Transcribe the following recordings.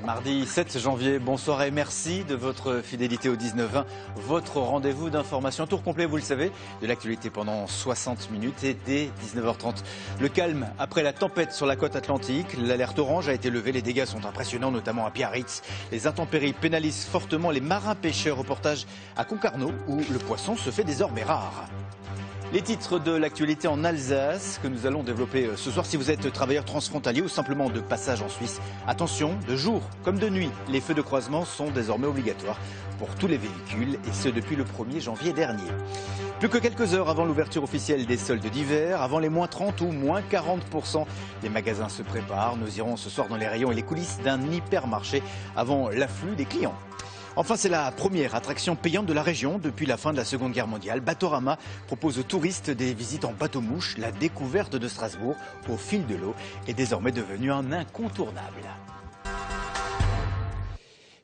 Mardi 7 janvier, bonsoir et merci de votre fidélité au 19-20. Votre rendez-vous d'information, tour complet, vous le savez, de l'actualité pendant 60 minutes et dès 19h30. Le calme après la tempête sur la côte atlantique. L'alerte orange a été levée, les dégâts sont impressionnants, notamment à Biarritz. Les intempéries pénalisent fortement les marins-pêcheurs. Reportage à Concarneau, où le poisson se fait désormais rare. Les titres de l'actualité en Alsace que nous allons développer ce soir. Si vous êtes travailleur transfrontalier ou simplement de passage en Suisse, attention, de jour comme de nuit, les feux de croisement sont désormais obligatoires pour tous les véhicules et ce depuis le 1er janvier dernier. Plus que quelques heures avant l'ouverture officielle des soldes d'hiver, avant les moins 30 ou moins 40%, les magasins se préparent. Nous irons ce soir dans les rayons et les coulisses d'un hypermarché avant l'afflux des clients. Enfin, c'est la première attraction payante de la région depuis la fin de la Seconde Guerre mondiale. Batorama propose aux touristes des visites en bateau-mouche. La découverte de Strasbourg au fil de l'eau est désormais devenue un incontournable.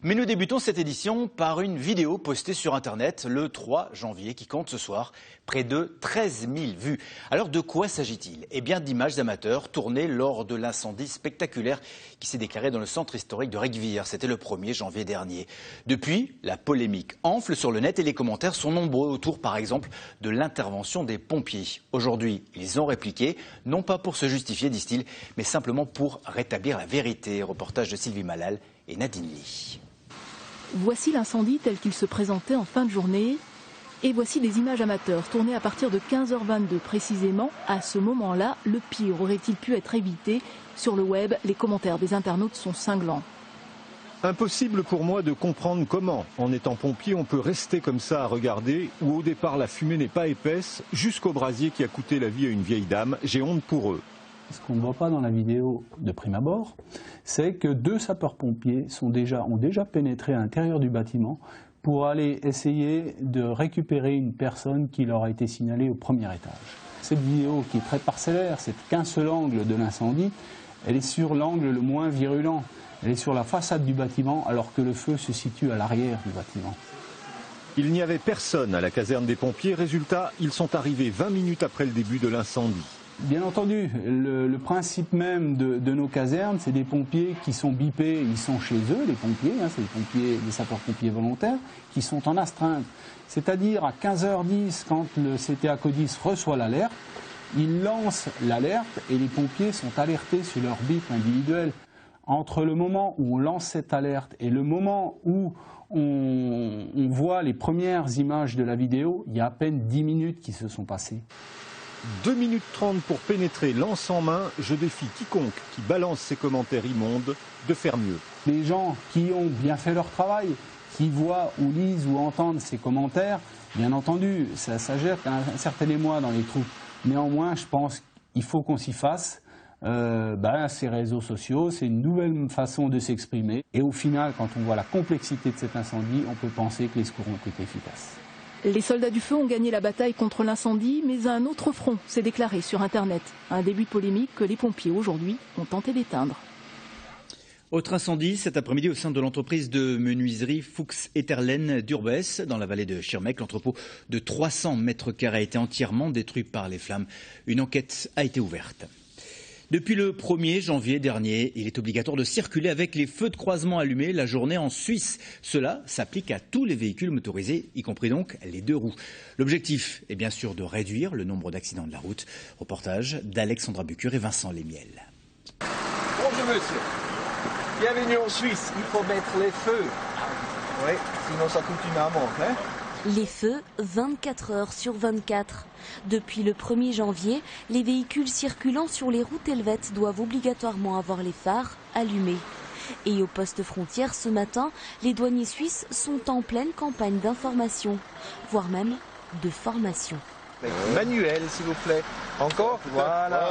Mais nous débutons cette édition par une vidéo postée sur Internet le 3 janvier qui compte ce soir près de 13 000 vues. Alors de quoi s'agit-il? Eh bien d'images amateurs tournées lors de l'incendie spectaculaire qui s'est déclaré dans le centre historique de Rijswijk. C'était le 1er janvier dernier. Depuis, la polémique enfle sur le net et les commentaires sont nombreux autour par exemple de l'intervention des pompiers. Aujourd'hui, ils ont répliqué, non pas pour se justifier, disent-ils, mais simplement pour rétablir la vérité. Reportage de Sylvie Malal et Nadine Lee. Voici l'incendie tel qu'il se présentait en fin de journée. Et voici des images amateurs tournées à partir de 15h22 précisément. À ce moment-là, le pire aurait-il pu être évité? Sur le web, les commentaires des internautes sont cinglants. Impossible pour moi de comprendre comment, en étant pompier, on peut rester comme ça à regarder, où au départ la fumée n'est pas épaisse, jusqu'au brasier qui a coûté la vie à une vieille dame. J'ai honte pour eux. Ce qu'on ne voit pas dans la vidéo de prime abord, c'est que 2 sapeurs-pompiers ont déjà pénétré à l'intérieur du bâtiment pour aller essayer de récupérer une personne qui leur a été signalée au premier étage. Cette vidéo qui est très parcellaire, c'est qu'un seul angle de l'incendie, elle est sur l'angle le moins virulent. Elle est sur la façade du bâtiment alors que le feu se situe à l'arrière du bâtiment. Il n'y avait personne à la caserne des pompiers. Résultat, ils sont arrivés 20 minutes après le début de l'incendie. Bien entendu, le principe même de nos casernes, c'est des pompiers qui sont bipés, ils sont chez eux, les pompiers, c'est des sapeurs-pompiers volontaires, qui sont en astreinte. C'est-à-dire à 15h10, quand le CTA Codis reçoit l'alerte, il lance l'alerte et les pompiers sont alertés sur leur bip individuel. Entre le moment où on lance cette alerte et le moment où on voit les premières images de la vidéo, il y a à peine 10 minutes qui se sont passées. 2 minutes 30 pour pénétrer, lance en main. Je défie quiconque qui balance ses commentaires immondes de faire mieux. Les gens qui ont bien fait leur travail, qui voient ou lisent ou entendent ces commentaires, bien entendu, ça jette un certain émoi dans les troupes. Néanmoins, je pense qu'il faut qu'on s'y fasse. Ces réseaux sociaux, c'est une nouvelle façon de s'exprimer. Et au final, quand on voit la complexité de cet incendie, on peut penser que les secours ont été efficaces. Les soldats du feu ont gagné la bataille contre l'incendie, mais un autre front s'est déclaré sur Internet. Un début de polémique que les pompiers aujourd'hui ont tenté d'éteindre. Autre incendie cet après-midi au sein de l'entreprise de menuiserie Fuchs Etterlen d'Urbès, dans la vallée de Schirmeck. L'entrepôt de 300 mètres carrés a été entièrement détruit par les flammes. Une enquête a été ouverte. Depuis le 1er janvier dernier, il est obligatoire de circuler avec les feux de croisement allumés la journée en Suisse. Cela s'applique à tous les véhicules motorisés, y compris donc les 2 roues. L'objectif est bien sûr de réduire le nombre d'accidents de la route. Reportage d'Alexandra Bucure et Vincent Lémiel. Bonjour monsieur, bienvenue en Suisse, il faut mettre les feux. Oui, sinon ça coûte une amende, hein. Les feux, 24 heures sur 24. Depuis le 1er janvier, les véhicules circulant sur les routes helvètes doivent obligatoirement avoir les phares allumés. Et au poste frontière ce matin, les douaniers suisses sont en pleine campagne d'information, voire même de formation. Manuel, s'il vous plaît. Encore? Voilà.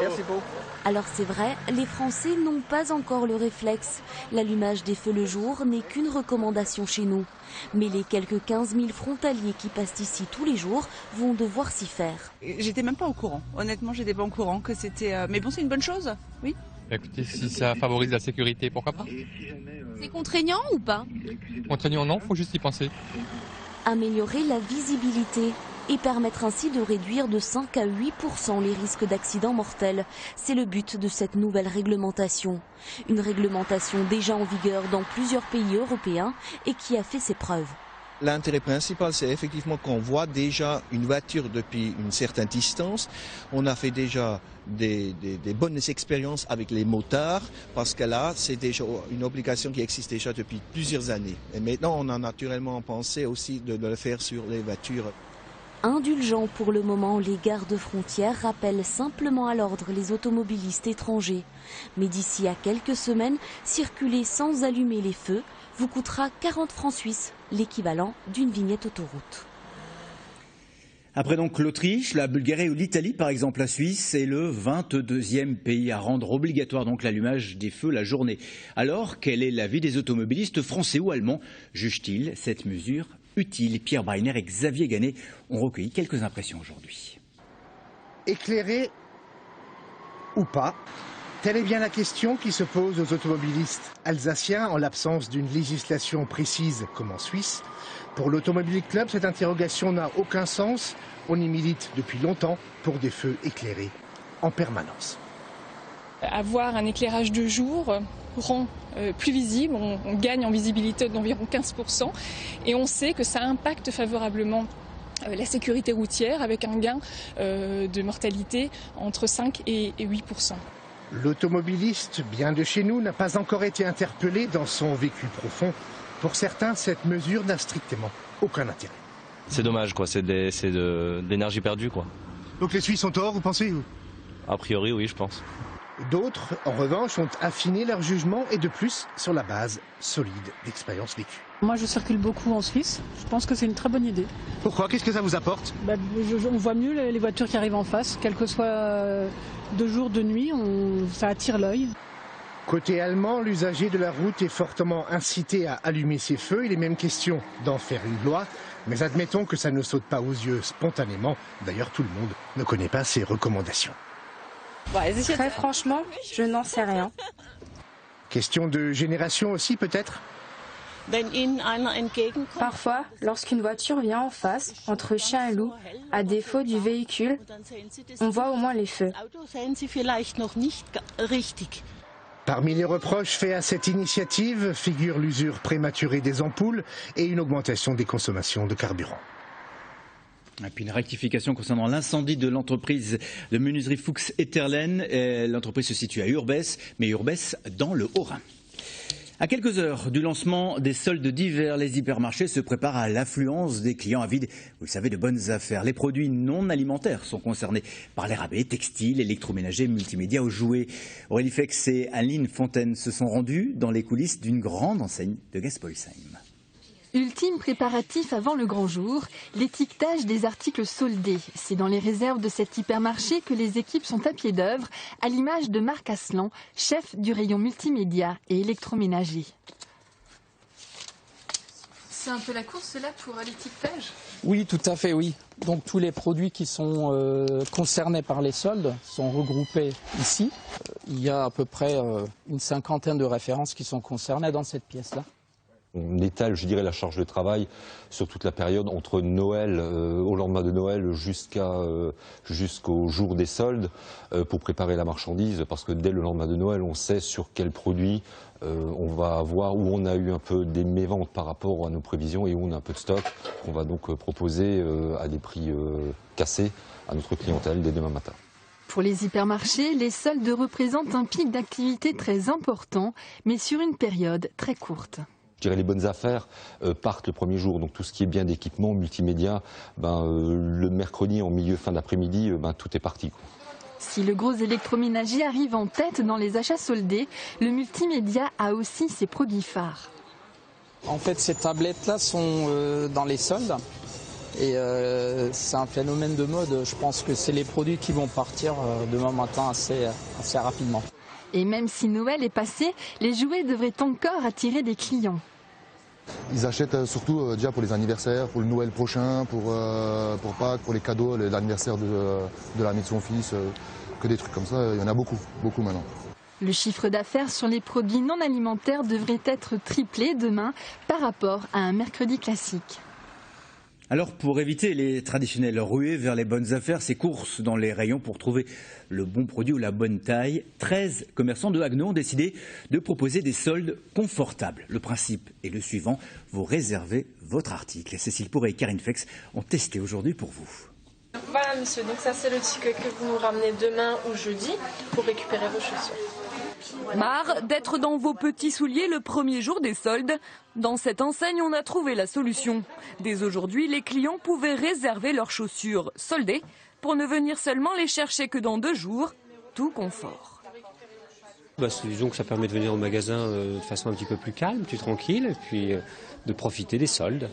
Merci beaucoup. Alors c'est vrai, les Français n'ont pas encore le réflexe. L'allumage des feux le jour n'est qu'une recommandation chez nous. Mais les quelques 15 000 frontaliers qui passent ici tous les jours vont devoir s'y faire. J'étais même pas au courant. Honnêtement, j'étais pas au courant que c'était... Mais bon, c'est une bonne chose, oui. Écoutez, si ça favorise la sécurité, pourquoi pas? C'est contraignant ou pas? Contraignant, non, faut juste y penser. Améliorer la visibilité et permettre ainsi de réduire de 5 à 8% les risques d'accidents mortels. C'est le but de cette nouvelle réglementation. Une réglementation déjà en vigueur dans plusieurs pays européens et qui a fait ses preuves. L'intérêt principal, c'est effectivement qu'on voit déjà une voiture depuis une certaine distance. On a fait déjà des bonnes expériences avec les motards, parce que là, c'est déjà une obligation qui existe déjà depuis plusieurs années. Et maintenant, on a naturellement pensé aussi de le faire sur les voitures. Indulgents pour le moment, les gardes-frontières rappellent simplement à l'ordre les automobilistes étrangers. Mais d'ici à quelques semaines, circuler sans allumer les feux vous coûtera 40 francs suisses, l'équivalent d'une vignette autoroute. Après donc l'Autriche, la Bulgarie ou l'Italie, par exemple, la Suisse est le 22e pays à rendre obligatoire donc l'allumage des feux la journée. Alors, quel est l'avis des automobilistes français ou allemands? Jugent-ils cette mesure utile? Pierre Breiner et Xavier Gannet ont recueilli quelques impressions aujourd'hui. Éclairé ou pas? Telle est bien la question qui se pose aux automobilistes alsaciens en l'absence d'une législation précise comme en Suisse. Pour l'Automobile Club, cette interrogation n'a aucun sens. On y milite depuis longtemps pour des feux éclairés en permanence. Avoir un éclairage de jour rend plus visible, on gagne en visibilité d'environ 15% et on sait que ça impacte favorablement la sécurité routière avec un gain de mortalité entre 5 et 8%. L'automobiliste, bien de chez nous, n'a pas encore été interpellé dans son vécu profond. Pour certains, cette mesure n'a strictement aucun intérêt. C'est dommage, quoi. C'est de l'énergie perdue, quoi. Donc les Suisses ont tort, vous pensez? A priori, oui, je pense. D'autres, en revanche, ont affiné leur jugement et de plus sur la base solide d'expériences vécues. Moi, je circule beaucoup en Suisse. Je pense que c'est une très bonne idée. Pourquoi? Qu'est-ce que ça vous apporte? On voit mieux les voitures qui arrivent en face, quel que soit de jour, de nuit, ça attire l'œil. Côté allemand, l'usager de la route est fortement incité à allumer ses feux. Il est même question d'en faire une loi. Mais admettons que ça ne saute pas aux yeux spontanément. D'ailleurs, tout le monde ne connaît pas ces recommandations. Très franchement, je n'en sais rien. Question de génération aussi, peut-être? Parfois, lorsqu'une voiture vient en face, entre chien et loup, à défaut du véhicule, on voit au moins les feux. Parmi les reproches faits à cette initiative figure l'usure prématurée des ampoules et une augmentation des consommations de carburant. Et puis une rectification concernant l'incendie de l'entreprise de menuiserie Fuchs Etterlen. L'entreprise se situe à Urbès, mais Urbès dans le Haut-Rhin. À quelques heures du lancement des soldes d'hiver, les hypermarchés se préparent à l'affluence des clients avides, vous le savez, de bonnes affaires. Les produits non alimentaires sont concernés par les rabais textiles, électroménagers, multimédia ou jouets. Aurélie Fex et Aline Fontaine se sont rendus dans les coulisses d'une grande enseigne de Gaspolsheim. Ultime préparatif avant le grand jour, l'étiquetage des articles soldés. C'est dans les réserves de cet hypermarché que les équipes sont à pied d'œuvre, à l'image de Marc Aslan, chef du rayon multimédia et électroménager. C'est un peu la course là pour l'étiquetage? Oui, tout à fait, oui. Donc tous les produits qui sont concernés par les soldes sont regroupés ici. Il y a à peu près une cinquantaine de références qui sont concernées dans cette pièce-là. On étale, je dirais, la charge de travail sur toute la période entre Noël, au lendemain de Noël, jusqu'au jour des soldes, pour préparer la marchandise, parce que dès le lendemain de Noël, on sait sur quel produit on va avoir, où on a eu un peu des méventes par rapport à nos prévisions et où on a un peu de stock, qu'on va donc proposer à des prix cassés à notre clientèle dès demain matin. Pour les hypermarchés, les soldes représentent un pic d'activité très important, mais sur une période très courte. Je dirais les bonnes affaires partent le premier jour, donc tout ce qui est bien d'équipement, multimédia, le mercredi en milieu fin d'après-midi, tout est parti, quoi. Si le gros électroménager arrive en tête dans les achats soldés, le multimédia a aussi ses produits phares. En fait, ces tablettes-là sont dans les soldes et c'est un phénomène de mode. Je pense que c'est les produits qui vont partir demain matin assez rapidement. Et même si Noël est passé, les jouets devraient encore attirer des clients. Ils achètent surtout déjà pour les anniversaires, pour le Noël prochain, pour Pâques, pour les cadeaux, l'anniversaire de l'année de son fils, que des trucs comme ça. Il y en a beaucoup maintenant. Le chiffre d'affaires sur les produits non alimentaires devrait être triplé demain par rapport à un mercredi classique. Alors pour éviter les traditionnelles ruées vers les bonnes affaires, ces courses dans les rayons pour trouver le bon produit ou la bonne taille, 13 commerçants de Haguenau ont décidé de proposer des soldes confortables. Le principe est le suivant, vous réservez votre article. Cécile Pourret et Karine Fex ont testé aujourd'hui pour vous. Voilà monsieur, donc ça c'est le ticket que vous nous ramenez demain ou jeudi pour récupérer vos chaussures. Marre d'être dans vos petits souliers le premier jour des soldes? Dans cette enseigne, on a trouvé la solution. Dès aujourd'hui, les clients pouvaient réserver leurs chaussures soldées pour ne venir seulement les chercher que dans 2 jours, tout confort. Disons que ça permet de venir au magasin de façon un petit peu plus calme, plus tranquille, et puis de profiter des soldes.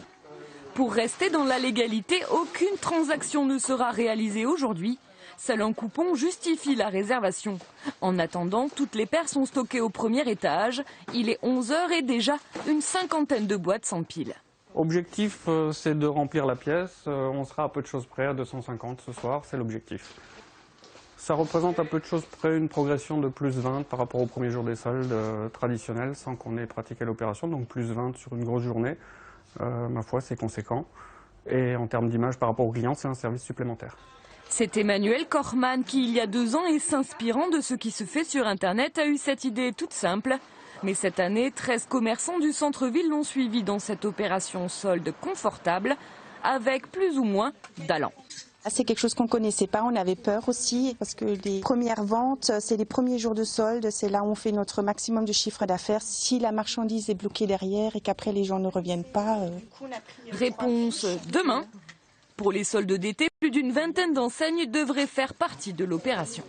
Pour rester dans la légalité, aucune transaction ne sera réalisée aujourd'hui. Seul un coupon justifie la réservation. En attendant, toutes les paires sont stockées au premier étage. Il est 11h et déjà une 50aine de boîtes s'empilent. Objectif, c'est de remplir la pièce. On sera à peu de choses près, à 250 ce soir, c'est l'objectif. Ça représente à peu de choses près une progression de plus 20 par rapport au premier jour des soldes traditionnels, sans qu'on ait pratiqué l'opération, donc plus 20 sur une grosse journée. Ma foi, c'est conséquent. Et en termes d'image par rapport aux clients, c'est un service supplémentaire. C'est Emmanuel Korman qui, il y a 2 ans, et s'inspirant de ce qui se fait sur Internet, a eu cette idée toute simple. Mais cette année, 13 commerçants du centre-ville l'ont suivi dans cette opération solde confortable, avec plus ou moins d'allant. C'est quelque chose qu'on ne connaissait pas, on avait peur aussi, parce que les premières ventes, c'est les premiers jours de solde, c'est là où on fait notre maximum de chiffre d'affaires. Si la marchandise est bloquée derrière et qu'après les gens ne reviennent pas... Réponse demain. Pour les soldes d'été, plus d'une vingtaine d'enseignes devraient faire partie de l'opération.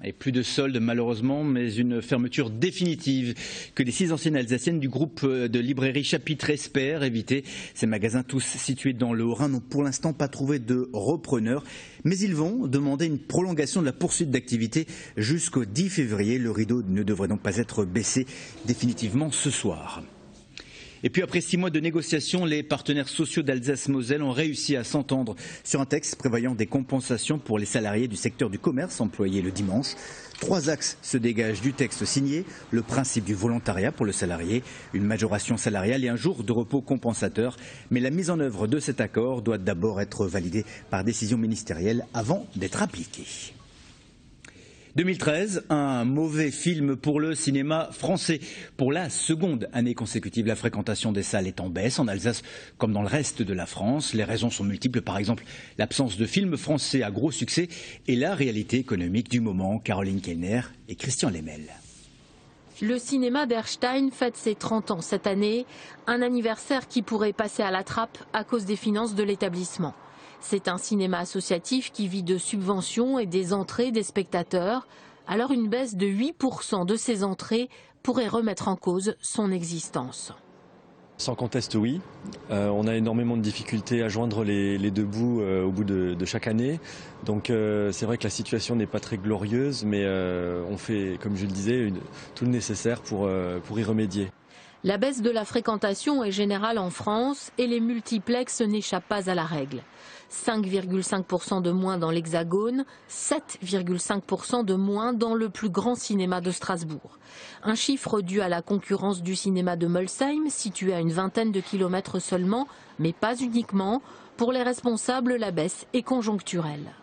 Et plus de soldes malheureusement, mais une fermeture définitive que les 6 anciennes alsaciennes du groupe de librairie Chapitre espèrent éviter. Ces magasins, tous situés dans le Haut-Rhin, n'ont pour l'instant pas trouvé de repreneur. Mais ils vont demander une prolongation de la poursuite d'activité jusqu'au 10 février. Le rideau ne devrait donc pas être baissé définitivement ce soir. Et puis après 6 mois de négociations, les partenaires sociaux d'Alsace-Moselle ont réussi à s'entendre sur un texte prévoyant des compensations pour les salariés du secteur du commerce employés le dimanche. 3 axes se dégagent du texte signé, le principe du volontariat pour le salarié, une majoration salariale et un jour de repos compensateur. Mais la mise en œuvre de cet accord doit d'abord être validée par décision ministérielle avant d'être appliquée. 2013, un mauvais film pour le cinéma français. Pour la seconde année consécutive, la fréquentation des salles est en baisse en Alsace comme dans le reste de la France. Les raisons sont multiples, par exemple l'absence de films français à gros succès et la réalité économique du moment. Caroline Kellner et Christian Lemel. Le cinéma d'Erstein fête ses 30 ans cette année, un anniversaire qui pourrait passer à la trappe à cause des finances de l'établissement. C'est un cinéma associatif qui vit de subventions et des entrées des spectateurs. Alors une baisse de 8% de ses entrées pourrait remettre en cause son existence. Sans conteste, oui. On a énormément de difficultés à joindre les 2 bouts au bout de chaque année. Donc c'est vrai que la situation n'est pas très glorieuse, mais on fait, comme je le disais, tout le nécessaire pour y remédier. La baisse de la fréquentation est générale en France et les multiplexes n'échappent pas à la règle. 5,5% de moins dans l'Hexagone, 7,5% de moins dans le plus grand cinéma de Strasbourg. Un chiffre dû à la concurrence du cinéma de Molsheim, situé à une vingtaine de kilomètres seulement, mais pas uniquement. Pour les responsables, la baisse est conjoncturelle.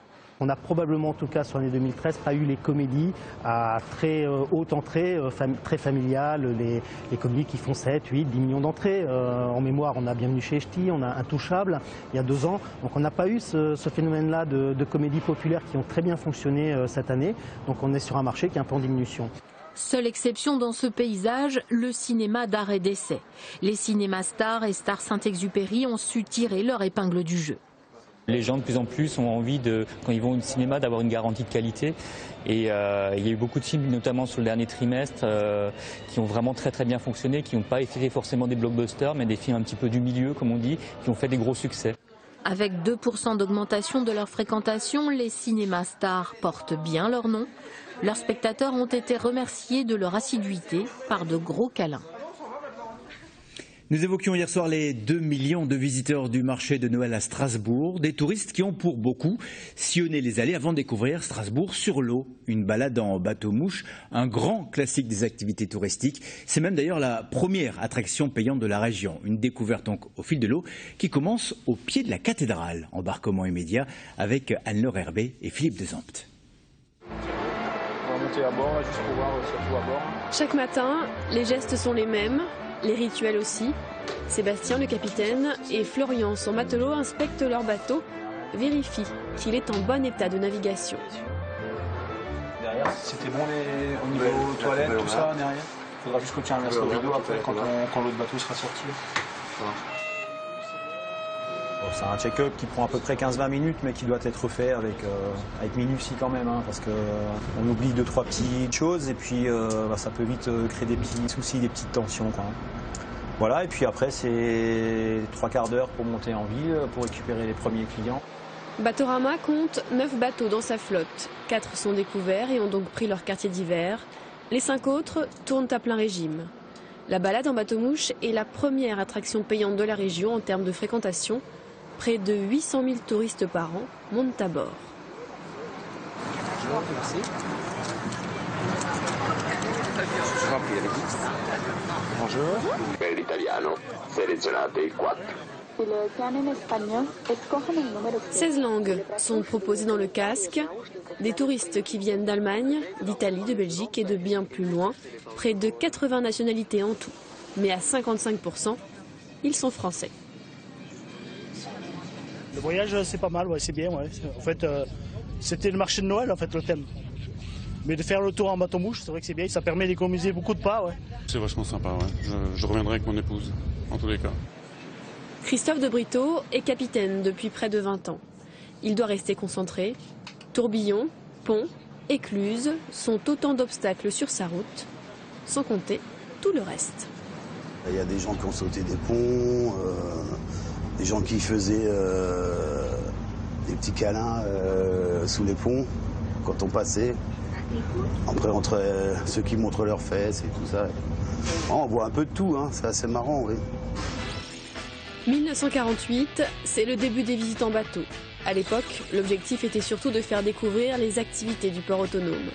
On n'a probablement, en tout cas sur l'année 2013, pas eu les comédies à très haute entrée, très familiales, les comédies qui font 7, 8, 10 millions d'entrées. En mémoire, on a Bienvenue chez Ch'ti, on a Intouchable, il y a 2 ans. Donc on n'a pas eu ce phénomène-là de comédies populaires qui ont très bien fonctionné cette année. Donc on est sur un marché qui est un peu en diminution. Seule exception dans ce paysage, le cinéma d'art et d'essai. Les cinémas Star et Star Saint-Exupéry ont su tirer leur épingle du jeu. Les gens de plus en plus ont envie, quand ils vont au cinéma, d'avoir une garantie de qualité. Et il y a eu beaucoup de films, notamment sur le dernier trimestre, qui ont vraiment très bien fonctionné, qui n'ont pas été forcément des blockbusters, mais des films un petit peu du milieu, comme on dit, qui ont fait des gros succès. Avec 2% d'augmentation de leur fréquentation, les cinémas stars portent bien leur nom. Leurs spectateurs ont été remerciés de leur assiduité par de gros câlins. Nous évoquions hier soir les 2 millions de visiteurs du marché de Noël à Strasbourg, des touristes qui ont pour beaucoup sillonné les allées avant de découvrir Strasbourg sur l'eau. Une balade en bateau-mouche, un grand classique des activités touristiques. C'est même d'ailleurs la première attraction payante de la région. Une découverte donc au fil de l'eau qui commence au pied de la cathédrale. Embarquement immédiat avec Anne-Laure Herbet et Philippe Desempt. On va monter à bord juste pour voir surtout à bord. Chaque matin, les gestes sont les mêmes. Les rituels aussi. Sébastien, le capitaine, et Florian, son matelot, inspectent leur bateau, vérifient qu'il est en bon état de navigation. Derrière, c'était bon au niveau toilette, tout ça, derrière. Il faudra juste qu'on tienne un verre d'eau après quand l'autre bateau sera sorti. Bon, c'est un check-up qui prend à peu près 15-20 minutes, mais qui doit être fait avec minutie quand même, hein, parce qu'on oublie 2-3 petites choses et puis ça peut vite créer des petits soucis, des petites tensions, quoi. Voilà, et puis après c'est 3 quarts d'heure pour monter en ville, pour récupérer les premiers clients. Batorama compte 9 bateaux dans sa flotte. 4 sont découverts et ont donc pris leur quartier d'hiver. Les 5 autres tournent à plein régime. La balade en bateau-mouche est la première attraction payante de la région en termes de fréquentation. Près de 800 000 touristes par an montent à bord. Bonjour, merci. Je vous en prie, allez-y. Bonjour. Per l'italiano, selezionate 4. 16 langues sont proposées dans le casque. Des touristes qui viennent d'Allemagne, d'Italie, de Belgique et de bien plus loin. Près de 80 nationalités en tout. Mais à 55%, ils sont français. Le voyage, c'est pas mal, ouais, c'est bien. Ouais. En fait, c'était le marché de Noël, en fait, le thème. Mais de faire le tour en bateau-mouche, c'est vrai que c'est bien. Ça permet d'économiser beaucoup de pas. Ouais. C'est vachement sympa, ouais. Je reviendrai avec mon épouse, en tous les cas. Christophe de Brito est capitaine depuis près de 20 ans. Il doit rester concentré. Tourbillons, ponts, écluses sont autant d'obstacles sur sa route, sans compter tout le reste. Il y a des gens qui ont sauté des ponts, des gens qui faisaient des petits câlins sous les ponts quand on passait. Après, entre ceux qui montrent leurs fesses et tout ça. On voit un peu de tout, hein. C'est assez marrant, oui. 1948, c'est le début des visites en bateau. À l'époque, l'objectif était surtout de faire découvrir les activités du port autonome.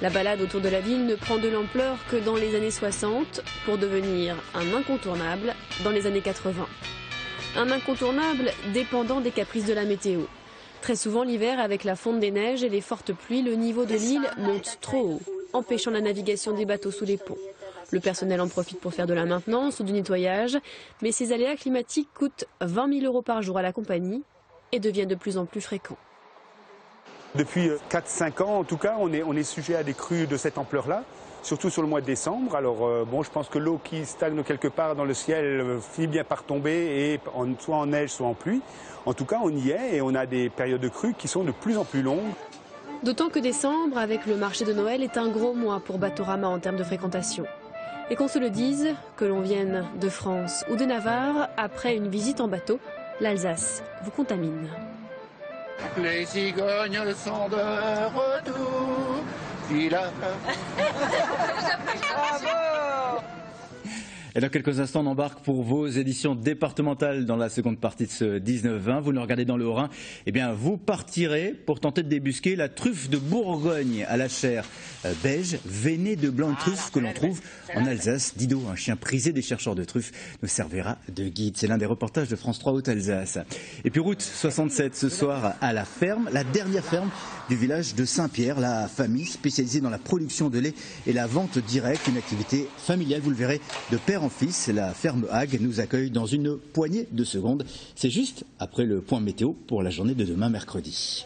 La balade autour de la ville ne prend de l'ampleur que dans les années 60 pour devenir un incontournable dans les années 80. Un incontournable dépendant des caprices de la météo. Très souvent l'hiver, avec la fonte des neiges et les fortes pluies, le niveau de l'île monte trop haut, empêchant la navigation des bateaux sous les ponts. Le personnel en profite pour faire de la maintenance ou du nettoyage, mais ces aléas climatiques coûtent 20 000 € par jour à la compagnie et deviennent de plus en plus fréquents. Depuis 4-5 ans, en tout cas, on est sujet à des crues de cette ampleur-là, surtout sur le mois de décembre. Alors, bon, je pense que l'eau qui stagne quelque part dans le ciel finit bien par tomber, et soit en neige, soit en pluie. En tout cas, on y est et on a des périodes de crues qui sont de plus en plus longues. D'autant que décembre, avec le marché de Noël, est un gros mois pour Batorama en termes de fréquentation. Et qu'on se le dise, que l'on vienne de France ou de Navarre, après une visite en bateau, l'Alsace vous contamine. Les cigognes sont de retour. Et dans quelques instants, on embarque pour vos éditions départementales dans la seconde partie de ce 19-20. Vous nous regardez dans le Haut-Rhin, eh bien, vous partirez pour tenter de débusquer la truffe de Bourgogne à la chair beige, veinée de blanc de truffe que l'on trouve en Alsace. Dido, un chien prisé des chercheurs de truffes, nous servira de guide. C'est l'un des reportages de France 3 Haute-Alsace. Et puis route 67 ce soir à la ferme, la dernière ferme du village de Saint-Pierre, la famille spécialisée dans la production de lait et la vente directe, une activité familiale, vous le verrez, de père en fils. La ferme Hague nous accueille dans une poignée de secondes. C'est juste après le point météo pour la journée de demain mercredi.